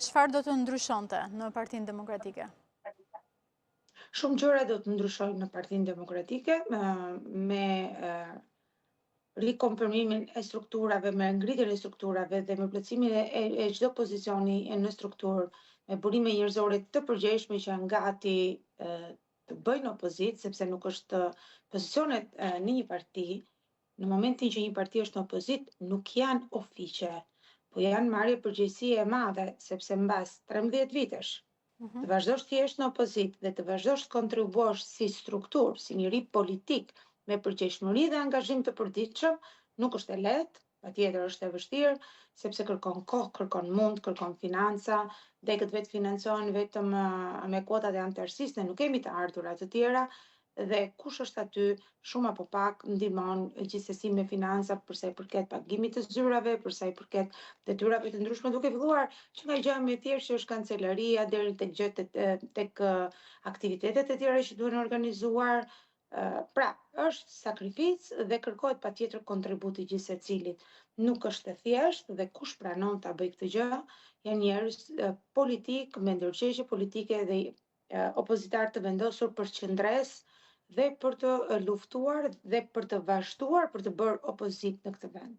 Çfarë do të ndryshonte në Partinë Demokratike? Shumë gjëra do të ndryshojnë në Partinë Demokratike me rikonfirmimin e strukturave, me ngritjen e strukturave dhe me plotësimin e çdo pozicioni në strukturë, me burime njerëzore të përgjegjshme që janë gati të bëjnë opozitë, sepse nuk është pozicionet në një parti, në momentin që një parti është në opozitë, nuk janë ofiqe, po janë marrje përgjegjësie e madhe, sepse mbas 13 vitesh të vazhdosh të jesh në opozitë dhe të vazhdosh të kontribuosh si strukturë, si njeri politik me përgjegjshmëri dhe angazhim të përditshëm, nuk është e lehtë, patjetër është e vështirë, sepse kërkon kohë, kërkon mund, kërkon financa, degët vetë financohen vetëm me kuotat e anëtarësisë, ne nuk kemi të ardhurat të tjera, dhe kush është aty shumë apo pak ndihmon gjithsesi me financa për sa i përket pagimit të zyrave, për sa i përket detyrave të ndryshme, duke filluar që nga gjëja më e thjeshtë që është kancelaria deri tek aktivitetet e tjera që duhen organizuar. Pra, është sakrificë dhe kërkohet patjetër kontributi gjithë secilit. Nuk është e thjeshtë dhe kush pranon ta bëjë këtë gjë, janë njerëz politik me ndërgjegjje politike dhe opozitar të vendosur për qëndres dhe për të luftuar dhe për të vazhduar për të bërë opozitë në këtë vend.